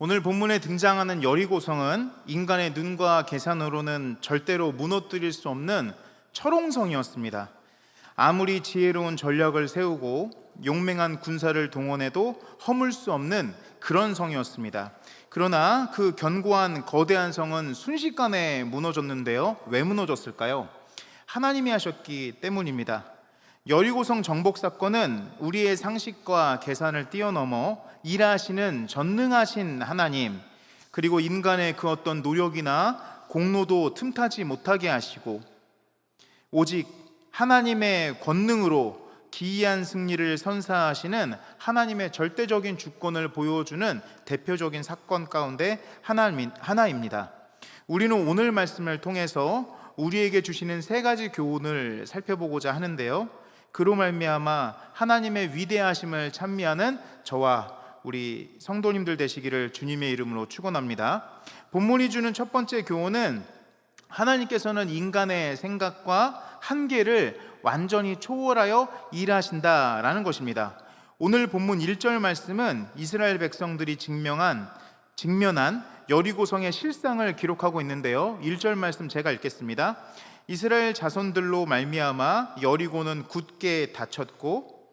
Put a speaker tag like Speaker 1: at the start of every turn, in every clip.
Speaker 1: 오늘 본문에 등장하는 여리고성은 인간의 눈과 계산으로는 절대로 무너뜨릴 수 없는 철옹성이었습니다. 아무리 지혜로운 전략을 세우고 용맹한 군사를 동원해도 허물 수 없는 그런 성이었습니다. 그러나 그 견고한 거대한 성은 순식간에 무너졌는데요. 왜 무너졌을까요? 하나님이 하셨기 때문입니다. 여리고성 정복 사건은 우리의 상식과 계산을 뛰어넘어 일하시는 전능하신 하나님, 그리고 인간의 그 어떤 노력이나 공로도 틈타지 못하게 하시고 오직 하나님의 권능으로 기이한 승리를 선사하시는 하나님의 절대적인 주권을 보여주는 대표적인 사건 가운데 하나입니다. 우리는 오늘 말씀을 통해서 우리에게 주시는 세 가지 교훈을 살펴보고자 하는데요. 그로 말미암아 하나님의 위대하심을 찬미하는 저와 우리 성도님들 되시기를 주님의 이름으로 축원합니다. 본문이 주는 첫 번째 교훈은 하나님께서는 인간의 생각과 한계를 완전히 초월하여 일하신다라는 것입니다. 오늘 본문 1절 말씀은 이스라엘 백성들이 직면한 여리고성의 실상을 기록하고 있는데요. 1절 말씀 제가 읽겠습니다. 이스라엘 자손들로 말미암아 여리고는 굳게 닫혔고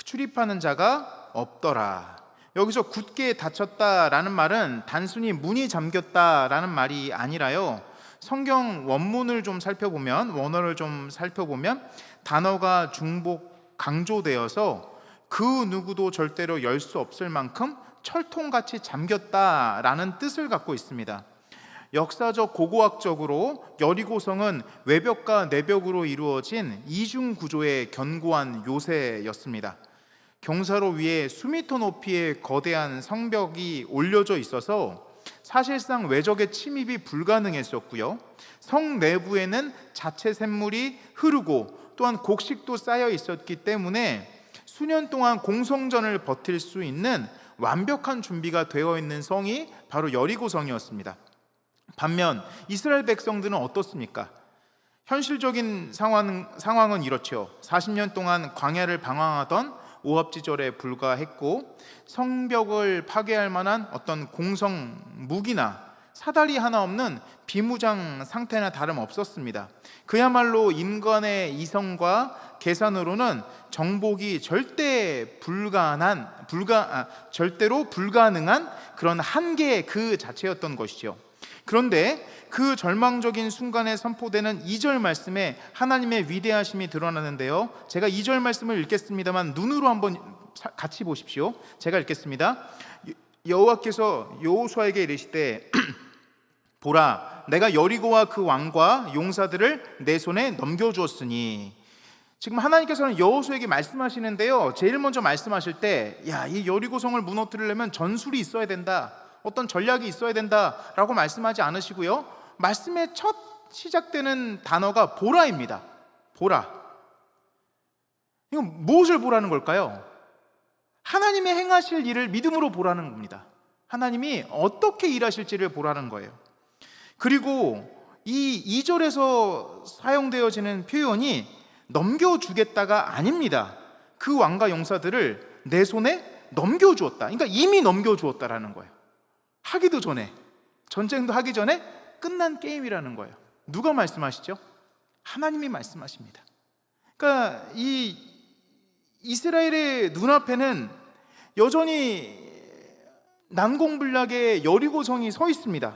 Speaker 1: 출입하는 자가 없더라. 여기서 굳게 닫혔다라는 말은 단순히 문이 잠겼다라는 말이 아니라요, 성경 원어를 좀 살펴보면 단어가 중복 강조되어서 그 누구도 절대로 열 수 없을 만큼 철통같이 잠겼다라는 뜻을 갖고 있습니다. 역사적 고고학적으로 여리고성은 외벽과 내벽으로 이루어진 이중 구조의 견고한 요새였습니다. 경사로 위에 수미터 높이의 거대한 성벽이 올려져 있어서 사실상 외적의 침입이 불가능했었고요. 성 내부에는 자체 샘물이 흐르고 또한 곡식도 쌓여 있었기 때문에 수년 동안 공성전을 버틸 수 있는 완벽한 준비가 되어 있는 성이 바로 여리고성이었습니다. 반면 이스라엘 백성들은 어떻습니까? 현실적인 상황은 이렇죠. 40년 동안 광야를 방황하던 오합지졸에 불과했고 성벽을 파괴할 만한 어떤 공성 무기나 사다리 하나 없는 비무장 상태나 다름없었습니다. 그야말로 인간의 이성과 계산으로는 정복이 절대로 불가능한 그런 한계 그 자체였던 것이죠. 그런데 그 절망적인 순간에 선포되는 2절 말씀에 하나님의 위대하심이 드러나는데요. 제가 2절 말씀을 읽겠습니다만 눈으로 한번 같이 보십시오. 제가 읽겠습니다. 여호와께서 여호수아에게 이르시되 보라, 내가 여리고와 그 왕과 용사들을 내 손에 넘겨주었으니. 지금 하나님께서는 여호수아에게 말씀하시는데요, 제일 먼저 말씀하실 때 이 여리고성을 무너뜨리려면 전술이 있어야 된다, 어떤 전략이 있어야 된다라고 말씀하지 않으시고요, 말씀의 첫 시작되는 단어가 보라입니다. 보라. 이건 무엇을 보라는 걸까요? 하나님의 행하실 일을 믿음으로 보라는 겁니다. 하나님이 어떻게 일하실지를 보라는 거예요. 그리고 이 2절에서 사용되어지는 표현이 넘겨주겠다가 아닙니다. 그 왕과 용사들을 내 손에 넘겨주었다. 그러니까 이미 넘겨주었다라는 거예요. 하기도 전에, 전쟁도 하기 전에 끝난 게임이라는 거예요. 누가 말씀하시죠? 하나님이 말씀하십니다. 그러니까 이 이스라엘의 눈앞에는 여전히 난공불락의 여리고성이 서 있습니다.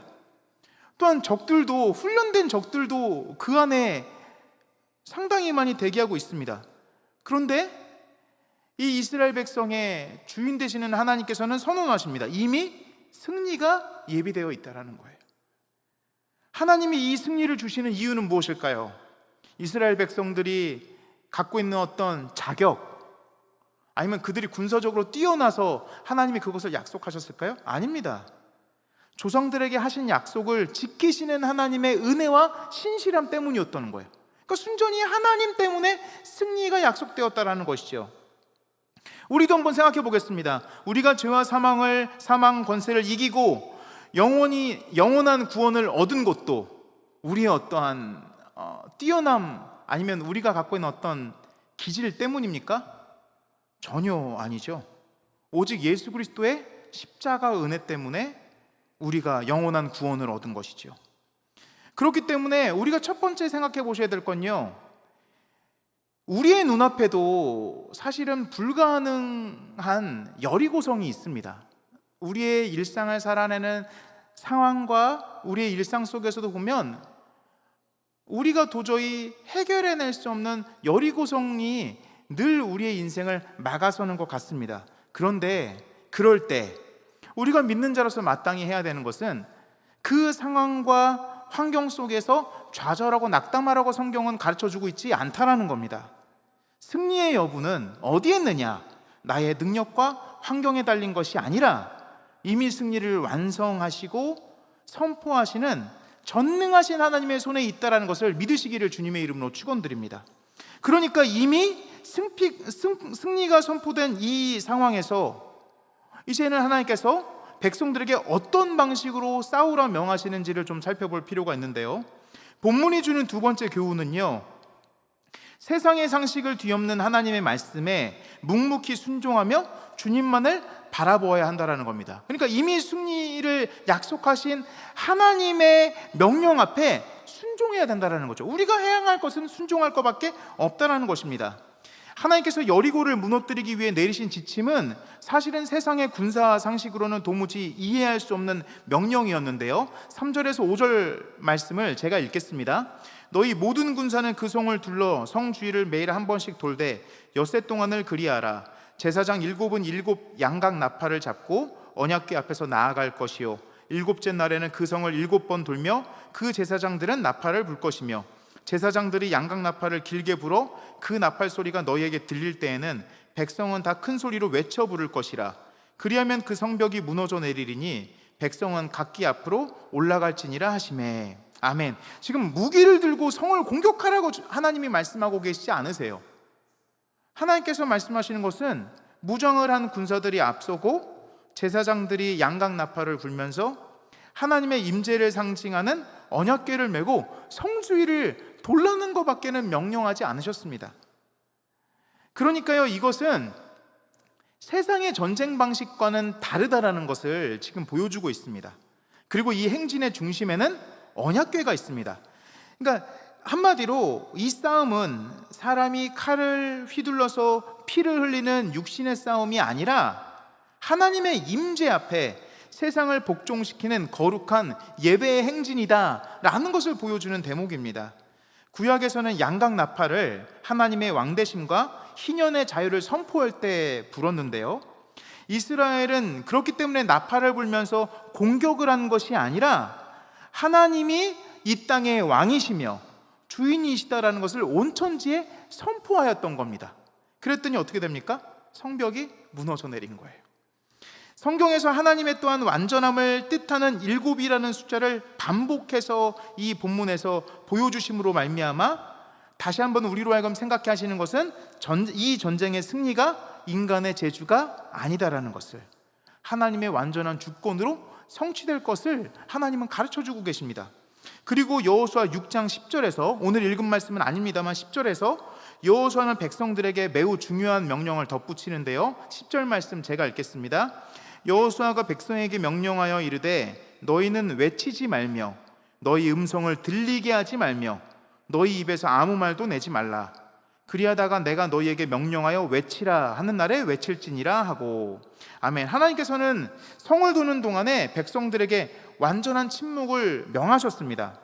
Speaker 1: 또한 적들도, 훈련된 적들도 그 안에 상당히 많이 대기하고 있습니다. 그런데 이 이스라엘 백성의 주인 되시는 하나님께서는 선언하십니다. 이미 승리가 예비되어 있다는 거예요. 하나님이 이 승리를 주시는 이유는 무엇일까요? 이스라엘 백성들이 갖고 있는 어떤 자격, 아니면 그들이 군사적으로 뛰어나서 하나님이 그것을 약속하셨을까요? 아닙니다. 조상들에게 하신 약속을 지키시는 하나님의 은혜와 신실함 때문이었던 거예요. 그러니까 순전히 하나님 때문에 승리가 약속되었다는 것이죠. 우리도 한번 생각해 보겠습니다. 우리가 죄와 사망 권세를 이기고 영원한 구원을 얻은 것도 우리의 어떠한 뛰어남, 아니면 우리가 갖고 있는 어떤 기질 때문입니까? 전혀 아니죠. 오직 예수 그리스도의 십자가 은혜 때문에 우리가 영원한 구원을 얻은 것이죠. 그렇기 때문에 우리가 첫 번째 생각해 보셔야 될 건요, 우리의 눈앞에도 사실은 불가능한 여리고성이 있습니다. 우리의 일상을 살아내는 상황과 우리의 일상 속에서도 보면 우리가 도저히 해결해낼 수 없는 여리고성이 늘 우리의 인생을 막아서는 것 같습니다. 그런데 그럴 때 우리가 믿는 자로서 마땅히 해야 되는 것은 그 상황과 환경 속에서 좌절하고 낙담하라고 성경은 가르쳐주고 있지 않다라는 겁니다. 승리의 여부는 어디에 있느냐? 나의 능력과 환경에 달린 것이 아니라 이미 승리를 완성하시고 선포하시는 전능하신 하나님의 손에 있다라는 것을 믿으시기를 주님의 이름으로 축원드립니다. 그러니까 이미 승리가 선포된 이 상황에서 이제는 하나님께서 백성들에게 어떤 방식으로 싸우라 명하시는지를 좀 살펴볼 필요가 있는데요, 본문이 주는 두 번째 교훈은요, 세상의 상식을 뒤엎는 하나님의 말씀에 묵묵히 순종하며 주님만을 바라보아야 한다는 겁니다. 그러니까 이미 승리를 약속하신 하나님의 명령 앞에 순종해야 된다는 거죠. 우리가 해야 할 것은 순종할 것밖에 없다는 것입니다. 하나님께서 여리고를 무너뜨리기 위해 내리신 지침은 사실은 세상의 군사 상식으로는 도무지 이해할 수 없는 명령이었는데요, 3절에서 5절 말씀을 제가 읽겠습니다. 너희 모든 군사는 그 성을 둘러 성 주위를 매일 한 번씩 돌되 엿새 동안을 그리하라. 제사장 7은 7 양각 나팔을 잡고 언약궤 앞에서 나아갈 것이요, 7째 날에는 그 성을 7번 돌며 그 제사장들은 나팔을 불 것이며, 제사장들이 양각 나팔을 길게 불어 그 나팔 소리가 너희에게 들릴 때에는 백성은 다 큰 소리로 외쳐 부를 것이라. 그리하면 그 성벽이 무너져 내리리니 백성은 각기 앞으로 올라갈지니라 하시매. 아멘. 지금 무기를 들고 성을 공격하라고 하나님이 말씀하고 계시지 않으세요. 하나님께서 말씀하시는 것은 무장을 한 군사들이 앞서고 제사장들이 양각 나팔을 불면서 하나님의 임재를 상징하는 언약궤를 메고 성주위를 돌라는 것밖에는 명령하지 않으셨습니다. 그러니까요, 이것은 세상의 전쟁 방식과는 다르다라는 것을 지금 보여주고 있습니다. 그리고 이 행진의 중심에는 언약궤가 있습니다. 그러니까 한마디로 이 싸움은 사람이 칼을 휘둘러서 피를 흘리는 육신의 싸움이 아니라 하나님의 임재 앞에 세상을 복종시키는 거룩한 예배의 행진이다 라는 것을 보여주는 대목입니다. 구약에서는 양각 나팔을 하나님의 왕대심과 희년의 자유를 선포할 때 불었는데요, 이스라엘은 그렇기 때문에 나팔을 불면서 공격을 한 것이 아니라 하나님이 이 땅의 왕이시며 주인이시다라는 것을 온 천지에 선포하였던 겁니다. 그랬더니 어떻게 됩니까? 성벽이 무너져 내린 거예요. 성경에서 하나님의 또한 완전함을 뜻하는 7이라는 숫자를 반복해서 이 본문에서 보여주심으로 말미암아 다시 한번 우리로 하여금 생각해 하시는 것은 이 전쟁의 승리가 인간의 재주가 아니다라는 것을, 하나님의 완전한 주권으로 성취될 것을 하나님은 가르쳐주고 계십니다. 그리고 여호수아 6장 10절에서, 오늘 읽은 말씀은 아닙니다만 10절에서 여호수아는 백성들에게 매우 중요한 명령을 덧붙이는데요, 10절 말씀 제가 읽겠습니다. 여호수아가 백성에게 명령하여 이르되 너희는 외치지 말며 너희 음성을 들리게 하지 말며 너희 입에서 아무 말도 내지 말라. 그리하다가 내가 너희에게 명령하여 외치라 하는 날에 외칠지니라 하고. 아멘. 하나님께서는 성을 도는 동안에 백성들에게 완전한 침묵을 명하셨습니다.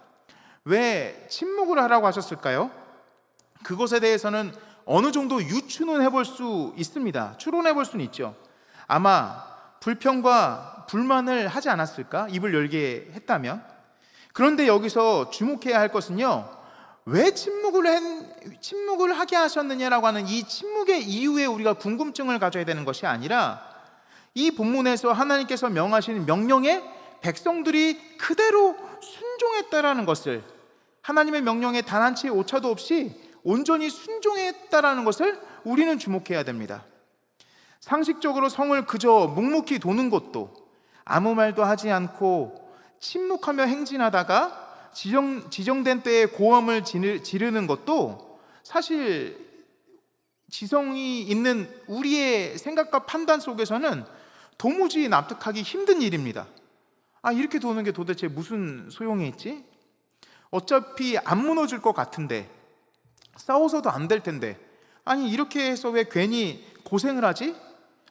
Speaker 1: 왜 침묵을 하라고 하셨을까요? 그것에 대해서는 어느 정도 유추는 해볼 수 있습니다. 추론해 볼 수는 있죠. 아마 불평과 불만을 하지 않았을까? 입을 열게 했다면. 그런데 여기서 주목해야 할 것은요, 왜 침묵을 하게 하셨느냐라고 하는 이 침묵의 이유에 우리가 궁금증을 가져야 되는 것이 아니라, 이 본문에서 하나님께서 명하신 명령에 백성들이 그대로 순종했다라는 것을, 하나님의 명령에 단 한 치의 오차도 없이 온전히 순종했다라는 것을 우리는 주목해야 됩니다. 상식적으로 성을 그저 묵묵히 도는 것도, 아무 말도 하지 않고 침묵하며 행진하다가 지정된 때에 고함을 지르는 것도 사실 지성이 있는 우리의 생각과 판단 속에서는 도무지 납득하기 힘든 일입니다. 이렇게 도는 게 도대체 무슨 소용이 있지? 어차피 안 무너질 것 같은데, 싸워서도 안 될 텐데, 이렇게 해서 왜 괜히 고생을 하지?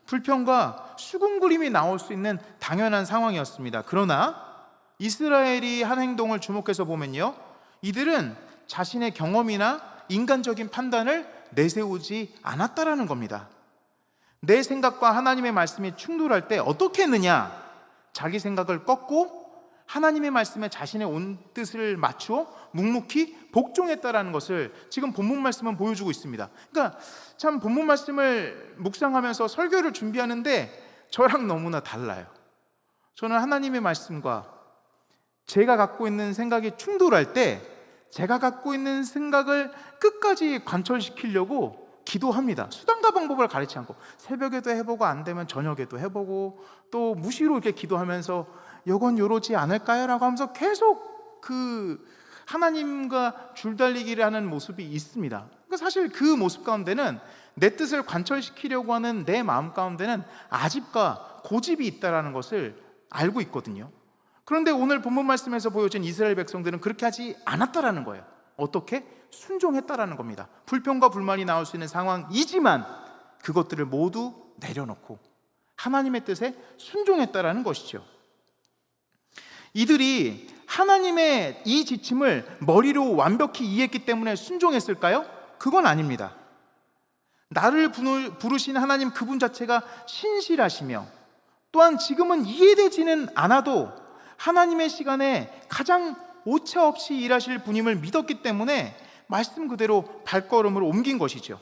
Speaker 1: 불평과 수군거림이 나올 수 있는 당연한 상황이었습니다. 그러나 이스라엘이 한 행동을 주목해서 보면요, 이들은 자신의 경험이나 인간적인 판단을 내세우지 않았다라는 겁니다. 내 생각과 하나님의 말씀이 충돌할 때 어떻게 했느냐? 자기 생각을 꺾고 하나님의 말씀에 자신의 온 뜻을 맞추어 묵묵히 복종했다라는 것을 지금 본문 말씀은 보여주고 있습니다. 그러니까 참 본문 말씀을 묵상하면서 설교를 준비하는데 저랑 너무나 달라요. 저는 하나님의 말씀과 제가 갖고 있는 생각이 충돌할 때 제가 갖고 있는 생각을 끝까지 관철시키려고 기도합니다. 수단과 방법을 가리지 않고 새벽에도 해보고 안 되면 저녁에도 해보고 또 무시로 이렇게 기도하면서 요건 요러지 않을까요? 라고 하면서 계속 그 하나님과 줄달리기를 하는 모습이 있습니다. 그러니까 사실 그 모습 가운데는 내 뜻을 관철시키려고 하는 내 마음 가운데는 아집과 고집이 있다는 것을 알고 있거든요. 그런데 오늘 본문 말씀에서 보여진 이스라엘 백성들은 그렇게 하지 않았다라는 거예요. 어떻게? 순종했다라는 겁니다. 불평과 불만이 나올 수 있는 상황이지만 그것들을 모두 내려놓고 하나님의 뜻에 순종했다라는 것이죠. 이들이 하나님의 이 지침을 머리로 완벽히 이해했기 때문에 순종했을까요? 그건 아닙니다. 나를 부르신 하나님 그분 자체가 신실하시며 또한 지금은 이해되지는 않아도 하나님의 시간에 가장 오차 없이 일하실 분임을 믿었기 때문에 말씀 그대로 발걸음을 옮긴 것이죠.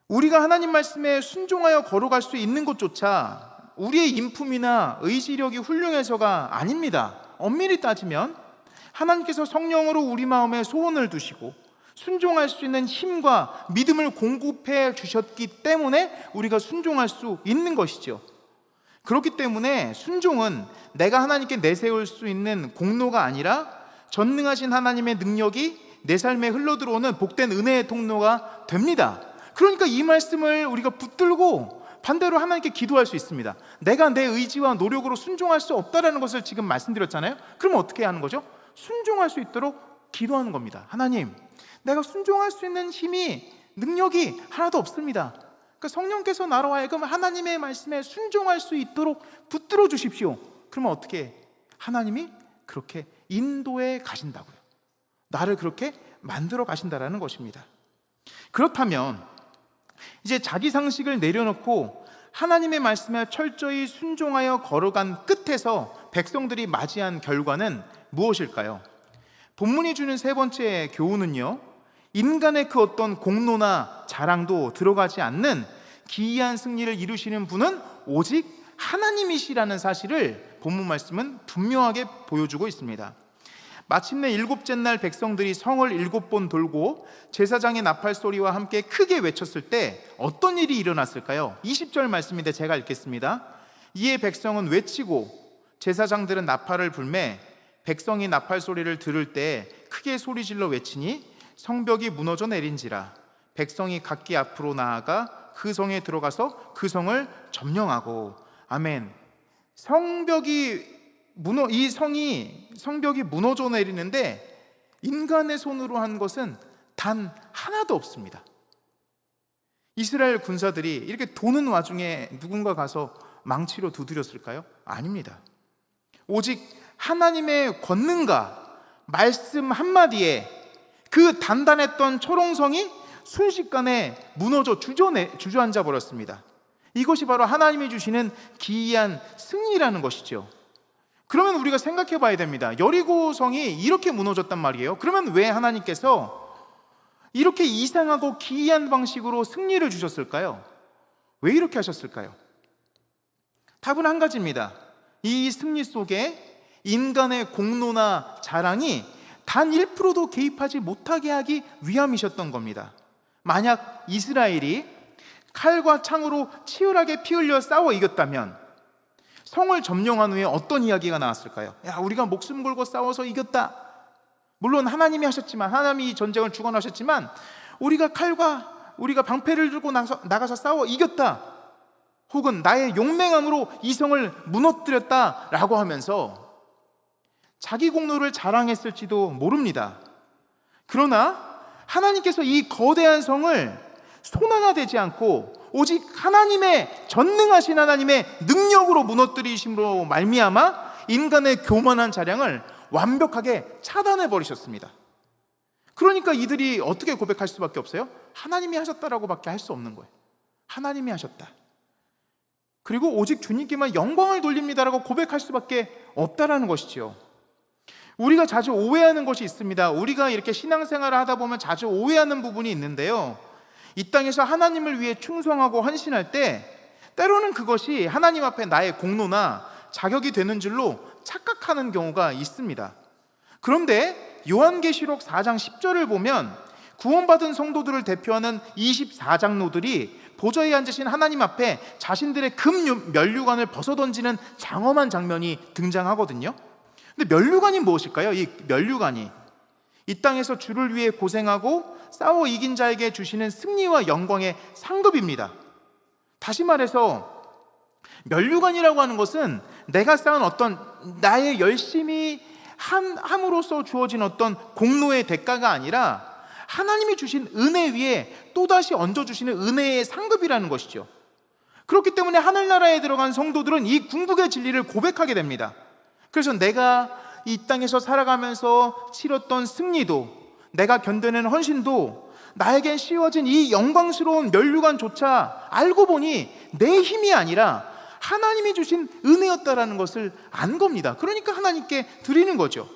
Speaker 1: 우리가 하나님 말씀에 순종하여 걸어갈 수 있는 것조차 우리의 인품이나 의지력이 훌륭해서가 아닙니다. 엄밀히 따지면 하나님께서 성령으로 우리 마음에 소원을 두시고 순종할 수 있는 힘과 믿음을 공급해 주셨기 때문에 우리가 순종할 수 있는 것이죠. 그렇기 때문에 순종은 내가 하나님께 내세울 수 있는 공로가 아니라 전능하신 하나님의 능력이 내 삶에 흘러들어오는 복된 은혜의 통로가 됩니다. 그러니까 이 말씀을 우리가 붙들고 반대로 하나님께 기도할 수 있습니다. 내가 내 의지와 노력으로 순종할 수 없다는 것을 지금 말씀드렸잖아요. 그럼 어떻게 하는 거죠? 순종할 수 있도록 기도하는 겁니다. 하나님, 내가 순종할 수 있는 힘이, 능력이 하나도 없습니다. 그러니까 성령께서 나로 하여금 하나님의 말씀에 순종할 수 있도록 붙들어 주십시오. 그러면 어떻게? 하나님이 그렇게 인도해 가신다고요. 나를 그렇게 만들어 가신다라는 것입니다. 그렇다면 이제 자기 상식을 내려놓고 하나님의 말씀에 철저히 순종하여 걸어간 끝에서 백성들이 맞이한 결과는 무엇일까요? 본문이 주는 세 번째 교훈은요, 인간의 그 어떤 공로나 자랑도 들어가지 않는 기이한 승리를 이루시는 분은 오직 하나님이시라는 사실을 본문 말씀은 분명하게 보여주고 있습니다. 마침내 일곱째 날 백성들이 성을 7번 돌고 제사장의 나팔 소리와 함께 크게 외쳤을 때 어떤 일이 일어났을까요? 20절 말씀인데 제가 읽겠습니다. 이에 백성은 외치고 제사장들은 나팔을 불매 백성이 나팔 소리를 들을 때 크게 소리질러 외치니 성벽이 무너져 내린지라. 백성이 각기 앞으로 나아가 그 성에 들어가서 그 성을 점령하고. 아멘. 성벽이 무너져 내리는데 인간의 손으로 한 것은 단 하나도 없습니다. 이스라엘 군사들이 이렇게 도는 와중에 누군가 가서 망치로 두드렸을까요? 아닙니다. 오직 하나님의 권능과 말씀 한마디에 그 단단했던 초롱성이 순식간에 무너져 주저앉아 버렸습니다. 이것이 바로 하나님이 주시는 기이한 승리라는 것이죠. 그러면 우리가 생각해 봐야 됩니다. 여리고성이 이렇게 무너졌단 말이에요. 그러면 왜 하나님께서 이렇게 이상하고 기이한 방식으로 승리를 주셨을까요? 왜 이렇게 하셨을까요? 답은 한 가지입니다. 이 승리 속에 인간의 공로나 자랑이 단 1%도 개입하지 못하게 하기 위함이셨던 겁니다. 만약 이스라엘이 칼과 창으로 치열하게 피 흘려 싸워 이겼다면 성을 점령한 후에 어떤 이야기가 나왔을까요? 야, 우리가 목숨 걸고 싸워서 이겼다. 물론 하나님이 하셨지만, 하나님이 이 전쟁을 주관하셨지만 우리가 방패를 들고 나가서 싸워 이겼다. 혹은 나의 용맹함으로 이성을 무너뜨렸다라고 하면서 자기 공로를 자랑했을지도 모릅니다. 그러나 하나님께서 이 거대한 성을 손 하나 대지 않고 오직 하나님의 전능하신 하나님의 능력으로 무너뜨리심으로 말미암아 인간의 교만한 자랑을 완벽하게 차단해 버리셨습니다. 그러니까 이들이 어떻게 고백할 수밖에 없어요? 하나님이 하셨다라고밖에 할 수 없는 거예요. 하나님이 하셨다. 그리고 오직 주님께만 영광을 돌립니다라고 고백할 수밖에 없다라는 것이죠. 우리가 자주 오해하는 것이 있습니다. 우리가 이렇게 신앙생활을 하다 보면 자주 오해하는 부분이 있는데요, 이 땅에서 하나님을 위해 충성하고 헌신할 때 때로는 그것이 하나님 앞에 나의 공로나 자격이 되는 줄로 착각하는 경우가 있습니다. 그런데 요한계시록 4장 10절을 보면 구원받은 성도들을 대표하는 24장로들이 보좌에 앉으신 하나님 앞에 자신들의 금 면류관을 벗어던지는 장엄한 장면이 등장하거든요. 근데 면류관이 무엇일까요? 이 면류관이 이 땅에서 주를 위해 고생하고 싸워 이긴 자에게 주시는 승리와 영광의 상급입니다. 다시 말해서 면류관이라고 하는 것은 내가 쌓은 어떤 나의 열심히 함으로써 주어진 어떤 공로의 대가가 아니라 하나님이 주신 은혜 위에 또다시 얹어주시는 은혜의 상급이라는 것이죠. 그렇기 때문에 하늘나라에 들어간 성도들은 이 궁극의 진리를 고백하게 됩니다. 그래서 내가 이 땅에서 살아가면서 치렀던 승리도, 내가 견뎌낸 헌신도, 나에겐 씌워진 이 영광스러운 면류관조차 알고 보니 내 힘이 아니라 하나님이 주신 은혜였다라는 것을 안 겁니다. 그러니까 하나님께 드리는 거죠.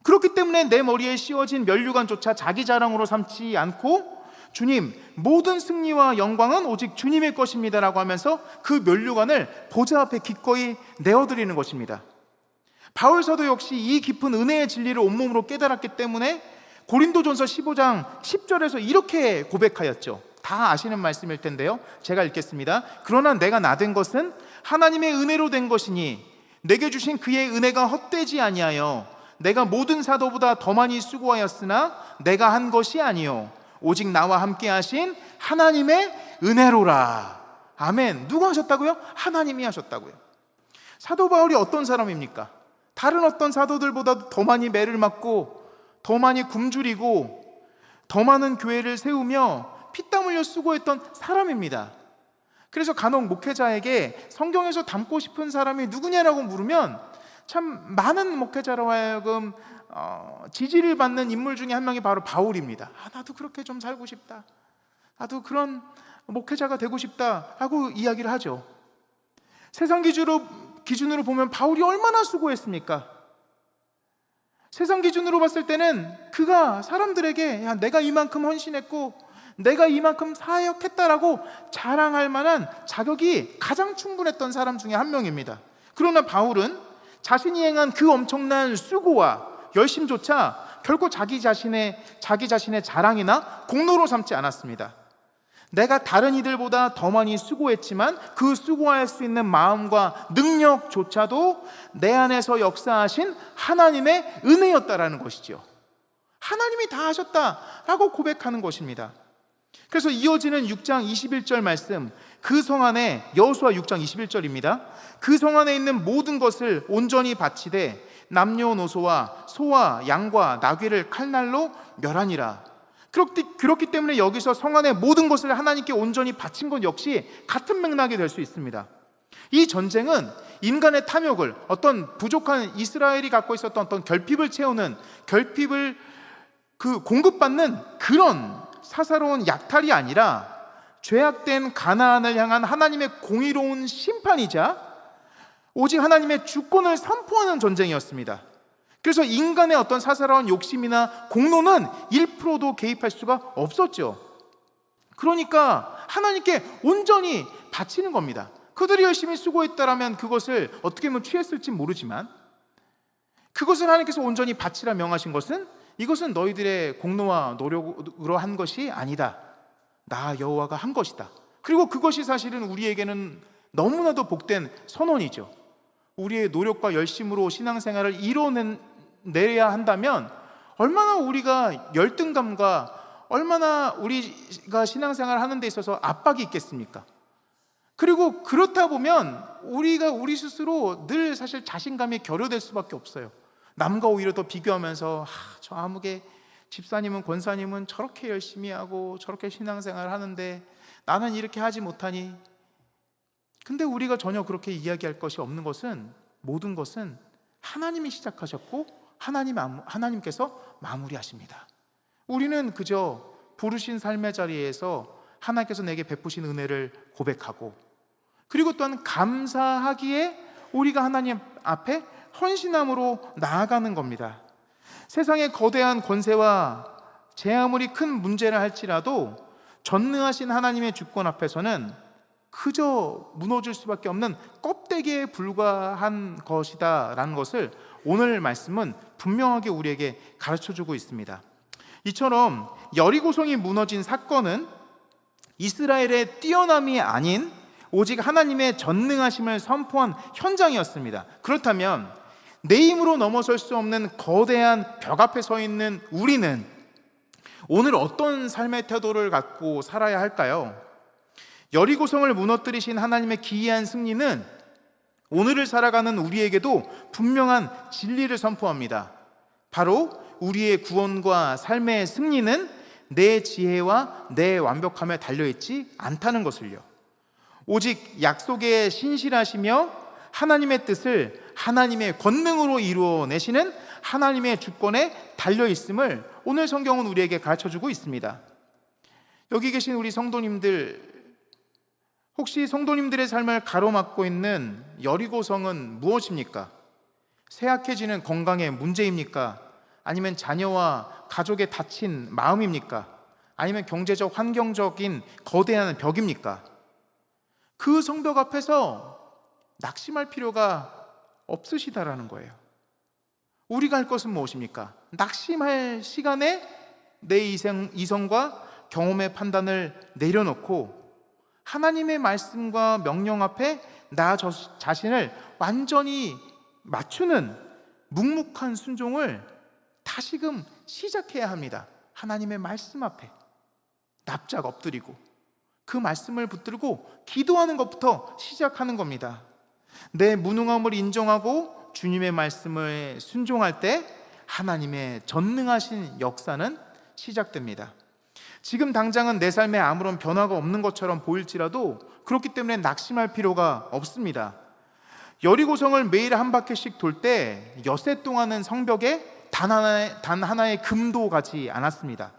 Speaker 1: 그렇기 때문에 내 머리에 씌워진 면류관조차 자기 자랑으로 삼지 않고 주님, 모든 승리와 영광은 오직 주님의 것입니다라고 하면서 그 면류관을 보좌 앞에 기꺼이 내어드리는 것입니다. 바울 사도 역시 이 깊은 은혜의 진리를 온몸으로 깨달았기 때문에 고린도전서 15장 10절에서 이렇게 고백하였죠. 다 아시는 말씀일 텐데요, 제가 읽겠습니다. 그러나 내가 나된 것은 하나님의 은혜로 된 것이니 내게 주신 그의 은혜가 헛되지 아니하여 내가 모든 사도보다 더 많이 수고하였으나 내가 한 것이 아니요 오직 나와 함께 하신 하나님의 은혜로라. 아멘. 누가 하셨다고요? 하나님이 하셨다고요. 사도 바울이 어떤 사람입니까? 다른 어떤 사도들보다 더 많이 매를 맞고 더 많이 굶주리고 더 많은 교회를 세우며 피땀 흘려 수고했던 사람입니다. 그래서 간혹 목회자에게 성경에서 닮고 싶은 사람이 누구냐라고 물으면 참 많은 목회자로 하여금 지지를 받는 인물 중에 한 명이 바로 바울입니다. 나도 그렇게 좀 살고 싶다, 나도 그런 목회자가 되고 싶다 하고 이야기를 하죠. 세상 기준으로 보면 바울이 얼마나 수고했습니까? 세상 기준으로 봤을 때는 그가 사람들에게 내가 이만큼 헌신했고 내가 이만큼 사역했다라고 자랑할 만한 자격이 가장 충분했던 사람 중에 한 명입니다. 그러나 바울은 자신이 행한 그 엄청난 수고와 열심조차 결코 자기 자신의 자랑이나 공로로 삼지 않았습니다. 내가 다른 이들보다 더 많이 수고했지만 그 수고할 수 있는 마음과 능력조차도 내 안에서 역사하신 하나님의 은혜였다라는 것이죠. 하나님이 다 하셨다라고 고백하는 것입니다. 그래서 이어지는 6장 21절 말씀, 그 성 안에, 여호수아 6장 21절입니다. 그 성 안에 있는 모든 것을 온전히 바치되 남녀노소와 소와 양과 나귀를 칼날로 멸하니라. 그렇기 때문에 여기서 성 안의 모든 것을 하나님께 온전히 바친 것 역시 같은 맥락이 될 수 있습니다. 이 전쟁은 인간의 탐욕을, 어떤 부족한 이스라엘이 갖고 있었던 어떤 결핍을 채우는, 결핍을 공급받는 그런 사사로운 약탈이 아니라 죄악된 가나안을 향한 하나님의 공의로운 심판이자 오직 하나님의 주권을 선포하는 전쟁이었습니다. 그래서 인간의 어떤 사사로운 욕심이나 공로는 1%도 개입할 수가 없었죠. 그러니까 하나님께 온전히 바치는 겁니다. 그들이 열심히 수고했다라면 그것을 어떻게 하면 취했을지 모르지만 그것을 하나님께서 온전히 바치라 명하신 것은 이것은 너희들의 공로와 노력으로 한 것이 아니다. 나 여호와가 한 것이다. 그리고 그것이 사실은 우리에게는 너무나도 복된 선언이죠. 우리의 노력과 열심으로 신앙생활을 이뤄내야 한다면 얼마나 우리가 열등감과 얼마나 우리가 신앙생활을 하는 데 있어서 압박이 있겠습니까? 그리고 그렇다 보면 우리가 우리 스스로 늘 사실 자신감이 결여될 수밖에 없어요. 남과 오히려 더 비교하면서 저 아무개 집사님은 권사님은 저렇게 열심히 하고 저렇게 신앙생활을 하는데 나는 이렇게 하지 못하니. 근데 우리가 전혀 그렇게 이야기할 것이 없는 것은, 모든 것은 하나님이 시작하셨고 하나님께서 마무리하십니다. 우리는 그저 부르신 삶의 자리에서 하나님께서 내게 베푸신 은혜를 고백하고, 그리고 또한 감사하기에 우리가 하나님 앞에 헌신함으로 나아가는 겁니다. 세상의 거대한 권세와 제 아무리 큰 문제를 할지라도 전능하신 하나님의 주권 앞에서는 그저 무너질 수밖에 없는 껍데기에 불과한 것이다 라는 것을 오늘 말씀은 분명하게 우리에게 가르쳐주고 있습니다. 이처럼 여리고성이 무너진 사건은 이스라엘의 뛰어남이 아닌 오직 하나님의 전능하심을 선포한 현장이었습니다. 그렇다면 내 힘으로 넘어설 수 없는 거대한 벽 앞에 서 있는 우리는 오늘 어떤 삶의 태도를 갖고 살아야 할까요? 여리고성을 무너뜨리신 하나님의 기이한 승리는 오늘을 살아가는 우리에게도 분명한 진리를 선포합니다. 바로 우리의 구원과 삶의 승리는 내 지혜와 내 완벽함에 달려있지 않다는 것을요. 오직 약속에 신실하시며 하나님의 뜻을 하나님의 권능으로 이루어내시는 하나님의 주권에 달려있음을 오늘 성경은 우리에게 가르쳐주고 있습니다. 여기 계신 우리 성도님들, 혹시 성도님들의 삶을 가로막고 있는 여리고성은 무엇입니까? 쇠약해지는 건강의 문제입니까? 아니면 자녀와 가족의 다친 마음입니까? 아니면 경제적, 환경적인 거대한 벽입니까? 그 성벽 앞에서 낙심할 필요가 없으시다라는 거예요. 우리가 할 것은 무엇입니까? 낙심할 시간에 내 이성과 경험의 판단을 내려놓고 하나님의 말씀과 명령 앞에 나 자신을 완전히 맞추는 묵묵한 순종을 다시금 시작해야 합니다. 하나님의 말씀 앞에 납작 엎드리고 그 말씀을 붙들고 기도하는 것부터 시작하는 겁니다. 내 무능함을 인정하고 주님의 말씀을 순종할 때 하나님의 전능하신 역사는 시작됩니다. 지금 당장은 내 삶에 아무런 변화가 없는 것처럼 보일지라도 그렇기 때문에 낙심할 필요가 없습니다. 여리고성을 매일 한 바퀴씩 돌 때 엿새 동안은 성벽에 단 하나의 금도 가지 않았습니다.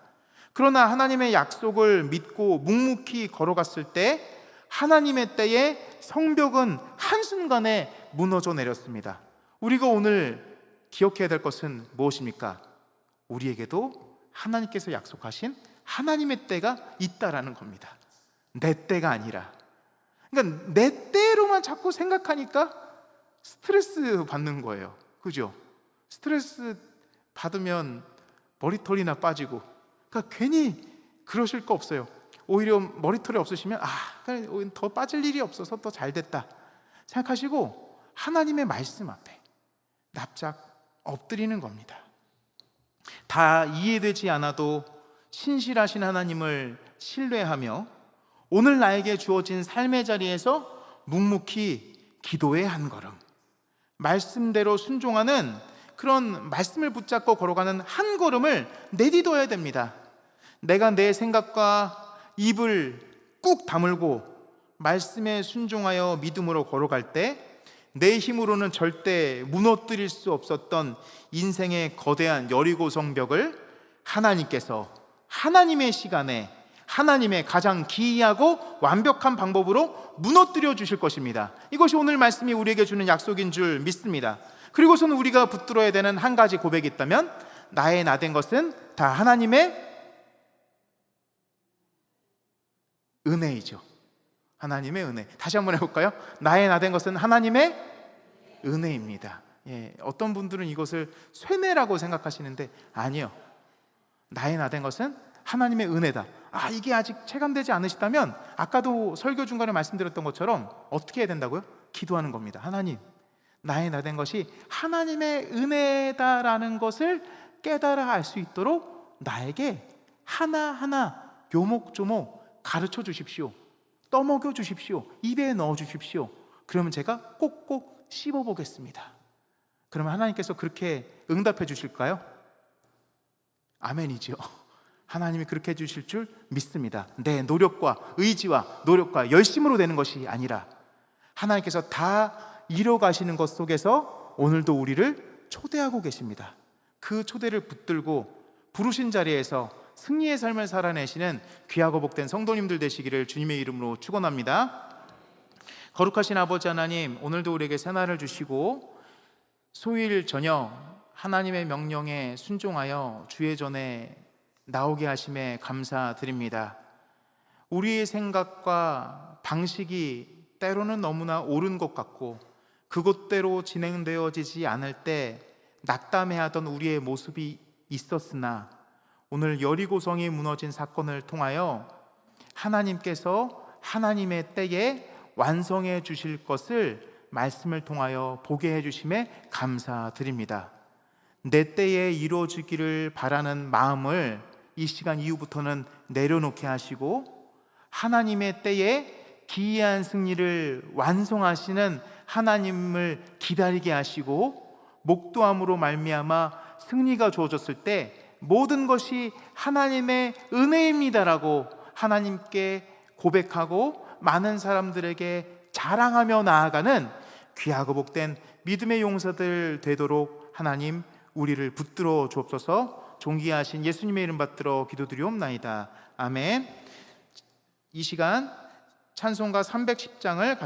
Speaker 1: 그러나 하나님의 약속을 믿고 묵묵히 걸어갔을 때 하나님의 때에 성벽은 한순간에 무너져 내렸습니다. 우리가 오늘 기억해야 될 것은 무엇입니까? 우리에게도 하나님께서 약속하신 하나님의 때가 있다라는 겁니다. 내 때가 아니라. 그러니까 내 때로만 자꾸 생각하니까 스트레스 받는 거예요. 그죠? 스트레스 받으면 머리털이나 빠지고, 그러니까 괜히 그러실 거 없어요. 오히려 머리털이 없으시면 더 빠질 일이 없어서 더 잘 됐다 생각하시고 하나님의 말씀 앞에 납작 엎드리는 겁니다. 다 이해되지 않아도 신실하신 하나님을 신뢰하며 오늘 나에게 주어진 삶의 자리에서 묵묵히 기도의 한 걸음, 말씀대로 순종하는 그런 말씀을 붙잡고 걸어가는 한 걸음을 내딛어야 됩니다. 내가 내 생각과 입을 꾹 다물고 말씀에 순종하여 믿음으로 걸어갈 때 내 힘으로는 절대 무너뜨릴 수 없었던 인생의 거대한 여리고 성벽을 하나님께서 하나님의 시간에 하나님의 가장 기이하고 완벽한 방법으로 무너뜨려 주실 것입니다. 이것이 오늘 말씀이 우리에게 주는 약속인 줄 믿습니다. 그리고서는 우리가 붙들어야 되는 한 가지 고백이 있다면, 나의 나된 것은 다 하나님의 은혜이죠. 하나님의 은혜. 다시 한번 해볼까요? 나의 나된 것은 하나님의 은혜입니다. 어떤 분들은 이것을 쇠뇌라고 생각하시는데 아니요, 나의 나된 것은 하나님의 은혜다. 이게 아직 체감되지 않으시다면 아까도 설교 중간에 말씀드렸던 것처럼 어떻게 해야 된다고요? 기도하는 겁니다. 하나님, 나의 나된 것이 하나님의 은혜다라는 것을 깨달아 알 수 있도록 나에게 하나하나 요목조목 가르쳐 주십시오. 떠먹여 주십시오. 입에 넣어 주십시오. 그러면 제가 꼭꼭 씹어 보겠습니다. 그러면 하나님께서 그렇게 응답해 주실까요? 아멘이죠. 하나님이 그렇게 해주실 줄 믿습니다. 내 노력과 의지와 노력과 열심으로 되는 것이 아니라 하나님께서 다 이뤄가시는 것 속에서 오늘도 우리를 초대하고 계십니다. 그 초대를 붙들고 부르신 자리에서 승리의 삶을 살아내시는 귀하고 복된 성도님들 되시기를 주님의 이름으로 축원합니다. 거룩하신 아버지 하나님, 오늘도 우리에게 새날을 주시고 소일 저녁 하나님의 명령에 순종하여 주의 전에 나오게 하심에 감사드립니다. 우리의 생각과 방식이 때로는 너무나 옳은 것 같고 그것대로 진행되어지지 않을 때 낙담해하던 우리의 모습이 있었으나 오늘 여리고성이 무너진 사건을 통하여 하나님께서 하나님의 때에 완성해 주실 것을 말씀을 통하여 보게 해주심에 감사드립니다. 내 때에 이루어지기를 바라는 마음을 이 시간 이후부터는 내려놓게 하시고 하나님의 때에 기이한 승리를 완성하시는 하나님을 기다리게 하시고 목도함으로 말미암아 승리가 주어졌을 때 모든 것이 하나님의 은혜입니다라고 하나님께 고백하고 많은 사람들에게 자랑하며 나아가는 귀하고 복된 믿음의 용사들 되도록 하나님 우리를 붙들어 주옵소서. 존귀하신 예수님의 이름 받들어 기도드리옵나이다. 아멘. 이 시간 찬송가 310장을